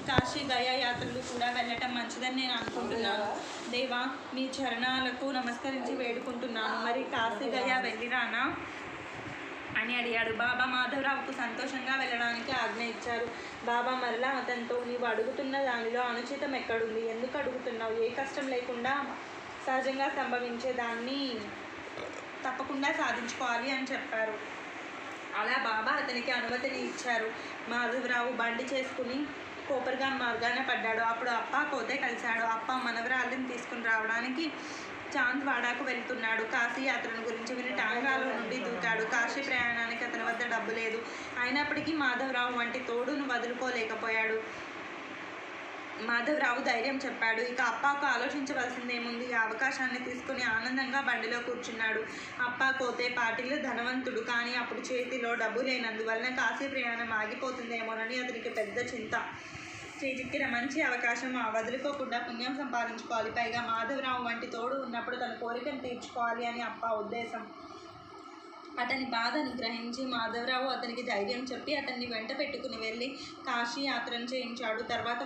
కాశీ గయా యాత్రలు కూడా వెళ్ళటం మంచిదని నేను అనుకుంటున్నాను. దేవా, మీ చరణాలకు నమస్కరించి వేడుకుంటున్నాను. మరి కాశీ గయా వెళ్ళిరానా అని అడిగాడు. బాబా మాధవరావుకు సంతోషంగా వెళ్ళడానికి ఆజ్ఞ ఇచ్చారు. బాబా మరలా అతనితో, నీవు అడుగుతున్న దానిలో అనుచితం ఎక్కడుంది? ఎందుకు అడుగుతున్నావు? ఏ కష్టం లేకుండా సహజంగా సంభవించే దాన్ని తప్పకుండా సాధించుకోవాలి అని చెప్పారు. అలా బాబా అతనికి అనుమతిని ఇచ్చారు. మాధవరావు బండి చేసుకుని కోపర్గాం మార్గాన పడ్డాడు. అప్పుడు అప్ప కోతే కలిశాడు. అప్ప మనవరాళ్ళని తీసుకుని రావడానికి చాంద్వాడాకు వెళ్తున్నాడు. కాశీ యాత్రను గురించి విని టాంగాలో నుండి దూకాడు. కాశీ ప్రయాణానికి అతని వద్ద డబ్బు లేదు. అయినప్పటికీ మాధవరావు వంటి తోడును వదులుకోలేకపోయాడు. మాధవరావు ధైర్యం చెప్పాడు. ఇక అప్పకు ఆలోచించవలసిందేముంది? ఆ అవకాశాన్ని తీసుకుని ఆనందంగా బండిలో కూర్చున్నాడు. అప్ప కోతే పాటిల్ ధనవంతుడు, కానీ అప్పుడు చేతిలో డబ్బు లేనందువలన కాశీ ప్రయాణం ఆగిపోతుందేమోనని అతనికి పెద్ద చింత. చేజిక్కిన మంచి అవకాశం వదులుకోకుండా పుణ్యం సంపాదించుకోవాలి. పైగా మాధవరావు వంటి తోడు ఉన్నప్పుడు తన కోరికను తీర్చుకోవాలి అని అప్ప ఉద్దేశం. అతని బాధను గ్రహించి మాధవరావు అతనికి ధైర్యం చెప్పి అతన్ని వెంట పెట్టుకుని వెళ్ళి కాశీ యాత్రను చేయించాడు. తర్వాత